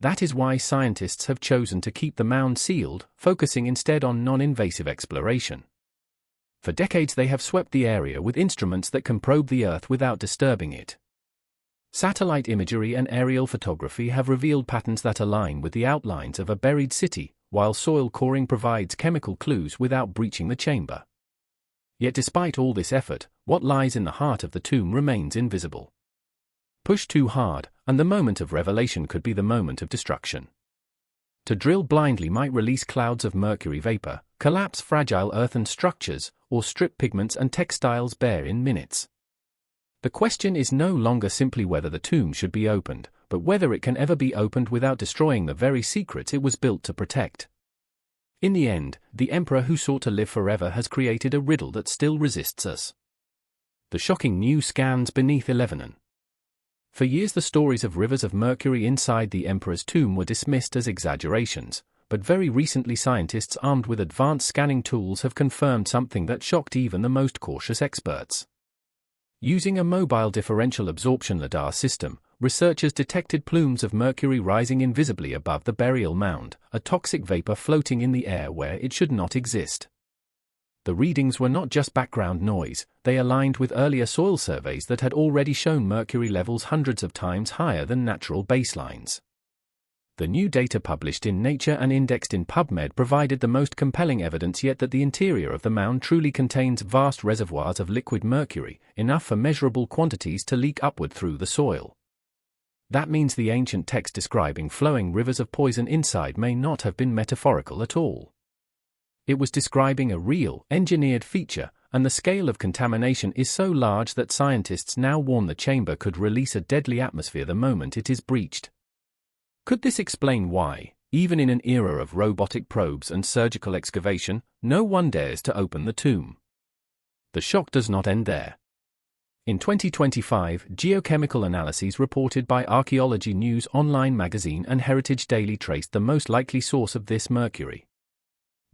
That is why scientists have chosen to keep the mound sealed, focusing instead on non-invasive exploration. For decades they have swept the area with instruments that can probe the Earth without disturbing it. Satellite imagery and aerial photography have revealed patterns that align with the outlines of a buried city, while soil coring provides chemical clues without breaching the chamber. Yet despite all this effort, what lies in the heart of the tomb remains invisible. Push too hard, and the moment of revelation could be the moment of destruction. To drill blindly might release clouds of mercury vapor, collapse fragile earthen structures, or strip pigments and textiles bare in minutes. The question is no longer simply whether the tomb should be opened, but whether it can ever be opened without destroying the very secrets it was built to protect. In the end, the emperor who sought to live forever has created a riddle that still resists us. The shocking new scans beneath Elevanon. For years the stories of rivers of mercury inside the emperor's tomb were dismissed as exaggerations, but very recently scientists armed with advanced scanning tools have confirmed something that shocked even the most cautious experts. Using a mobile differential absorption LIDAR system, researchers detected plumes of mercury rising invisibly above the burial mound, a toxic vapor floating in the air where it should not exist. The readings were not just background noise, they aligned with earlier soil surveys that had already shown mercury levels hundreds of times higher than natural baselines. The new data published in Nature and indexed in PubMed provided the most compelling evidence yet that the interior of the mound truly contains vast reservoirs of liquid mercury, enough for measurable quantities to leak upward through the soil. That means the ancient text describing flowing rivers of poison inside may not have been metaphorical at all. It was describing a real, engineered feature, and the scale of contamination is so large that scientists now warn the chamber could release a deadly atmosphere the moment it is breached. Could this explain why, even in an era of robotic probes and surgical excavation, no one dares to open the tomb? The shock does not end there. In 2025, geochemical analyses reported by Archaeology News Online magazine and Heritage Daily traced the most likely source of this mercury.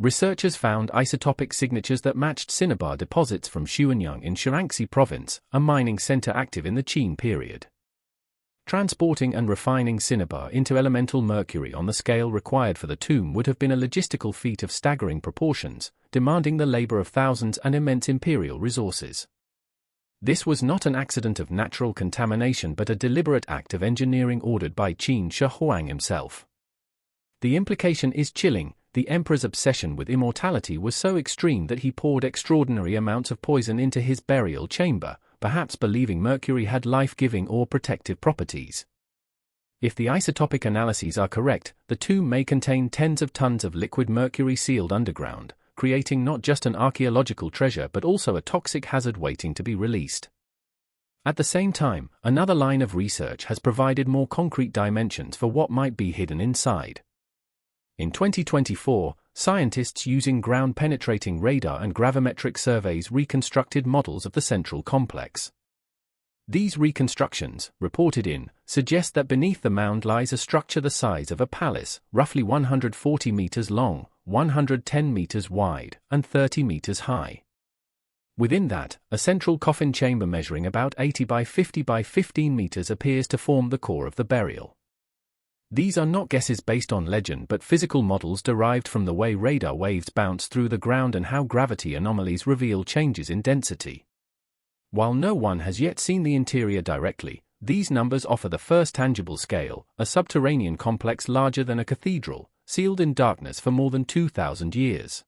Researchers found isotopic signatures that matched cinnabar deposits from Xuanyang in Shaanxi province, a mining center active in the Qin period. Transporting and refining cinnabar into elemental mercury on the scale required for the tomb would have been a logistical feat of staggering proportions, demanding the labor of thousands and immense imperial resources. This was not an accident of natural contamination but a deliberate act of engineering ordered by Qin Shi Huang himself. The implication is chilling. The emperor's obsession with immortality was so extreme that he poured extraordinary amounts of poison into his burial chamber, perhaps believing mercury had life-giving or protective properties. If the isotopic analyses are correct, the tomb may contain tens of tons of liquid mercury sealed underground, creating not just an archaeological treasure but also a toxic hazard waiting to be released. At the same time, another line of research has provided more concrete dimensions for what might be hidden inside. In 2024, scientists using ground-penetrating radar and gravimetric surveys reconstructed models of the central complex. These reconstructions, reported in, suggest that beneath the mound lies a structure the size of a palace, roughly 140 meters long, 110 meters wide, and 30 meters high. Within that, a central coffin chamber measuring about 80 by 50 by 15 meters appears to form the core of the burial. These are not guesses based on legend but physical models derived from the way radar waves bounce through the ground and how gravity anomalies reveal changes in density. While no one has yet seen the interior directly, these numbers offer the first tangible scale, a subterranean complex larger than a cathedral, sealed in darkness for more than 2,000 years.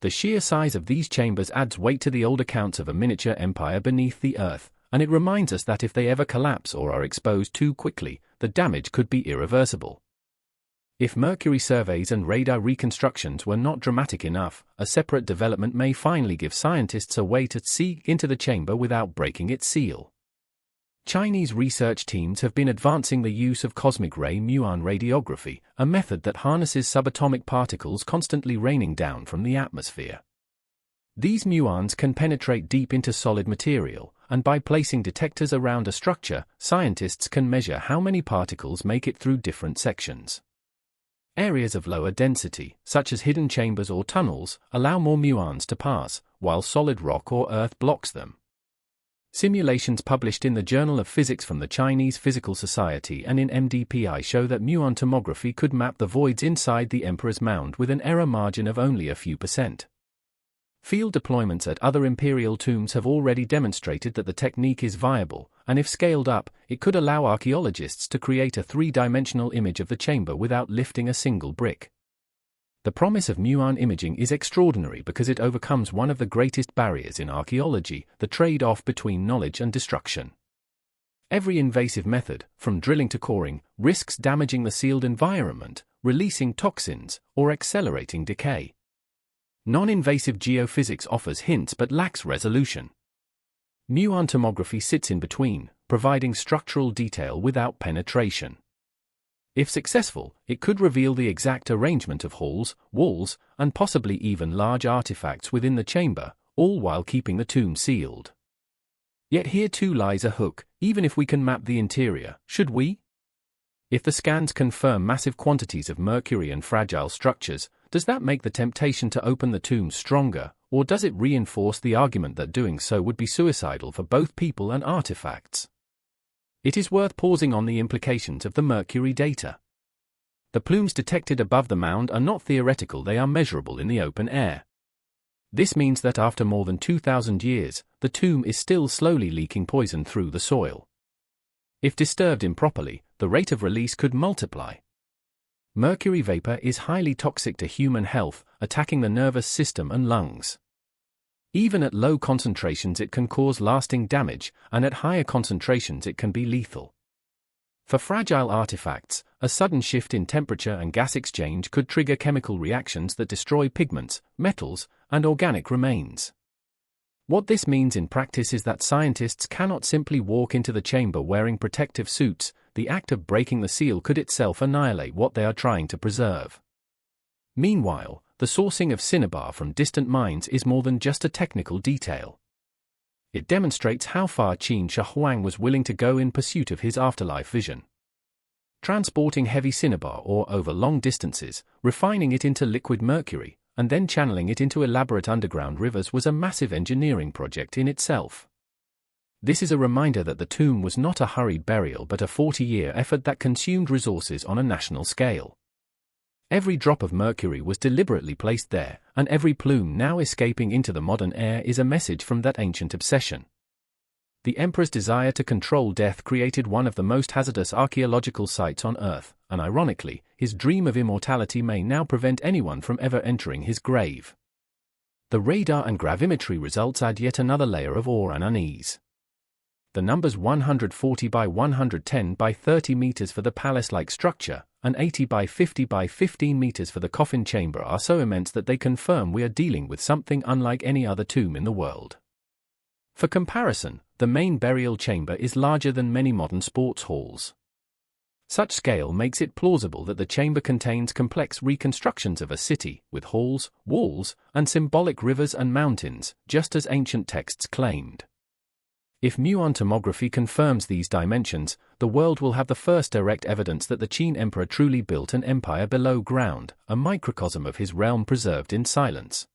The sheer size of these chambers adds weight to the old accounts of a miniature empire beneath the earth, and it reminds us that if they ever collapse or are exposed too quickly, the damage could be irreversible. If mercury surveys and radar reconstructions were not dramatic enough, a separate development may finally give scientists a way to see into the chamber without breaking its seal. Chinese research teams have been advancing the use of cosmic ray muon radiography, a method that harnesses subatomic particles constantly raining down from the atmosphere. These muons can penetrate deep into solid material, and by placing detectors around a structure, scientists can measure how many particles make it through different sections. Areas of lower density, such as hidden chambers or tunnels, allow more muons to pass, while solid rock or earth blocks them. Simulations published in the Journal of Physics from the Chinese Physical Society and in MDPI show that muon tomography could map the voids inside the Emperor's Mound with an error margin of only a few %. Field deployments at other imperial tombs have already demonstrated that the technique is viable, and if scaled up, it could allow archaeologists to create a three-dimensional image of the chamber without lifting a single brick. The promise of muon imaging is extraordinary because it overcomes one of the greatest barriers in archaeology, the trade-off between knowledge and destruction. Every invasive method, from drilling to coring, risks damaging the sealed environment, releasing toxins, or accelerating decay. Non-invasive geophysics offers hints but lacks resolution. Muon tomography sits in between, providing structural detail without penetration. If successful, it could reveal the exact arrangement of halls, walls, and possibly even large artifacts within the chamber, all while keeping the tomb sealed. Yet here too lies a hook. Even if we can map the interior, should we? If the scans confirm massive quantities of mercury and fragile structures, does that make the temptation to open the tomb stronger, or does it reinforce the argument that doing so would be suicidal for both people and artifacts? It is worth pausing on the implications of the mercury data. The plumes detected above the mound are not theoretical, they are measurable in the open air. This means that after more than 2,000 years, the tomb is still slowly leaking poison through the soil. If disturbed improperly, the rate of release could multiply. Mercury vapor is highly toxic to human health, attacking the nervous system and lungs. Even at low concentrations it can cause lasting damage, and at higher concentrations it can be lethal. For fragile artifacts, a sudden shift in temperature and gas exchange could trigger chemical reactions that destroy pigments, metals, and organic remains. What this means in practice is that scientists cannot simply walk into the chamber wearing protective suits. The act of breaking the seal could itself annihilate what they are trying to preserve. Meanwhile, the sourcing of cinnabar from distant mines is more than just a technical detail. It demonstrates how far Qin Shi Huang was willing to go in pursuit of his afterlife vision. Transporting heavy cinnabar ore over long distances, refining it into liquid mercury, and then channeling it into elaborate underground rivers was a massive engineering project in itself. This is a reminder that the tomb was not a hurried burial but a 40-year effort that consumed resources on a national scale. Every drop of mercury was deliberately placed there, and every plume now escaping into the modern air is a message from that ancient obsession. The Emperor's desire to control death created one of the most hazardous archaeological sites on Earth, and ironically, his dream of immortality may now prevent anyone from ever entering his grave. The radar and gravimetry results add yet another layer of awe and unease. The numbers 140 by 110 by 30 meters for the palace-like structure, and 80 by 50 by 15 meters for the coffin chamber are so immense that they confirm we are dealing with something unlike any other tomb in the world. For comparison, the main burial chamber is larger than many modern sports halls. Such scale makes it plausible that the chamber contains complex reconstructions of a city, with halls, walls, and symbolic rivers and mountains, just as ancient texts claimed. If muon tomography confirms these dimensions, the world will have the first direct evidence that the Qin Emperor truly built an empire below ground, a microcosm of his realm preserved in silence.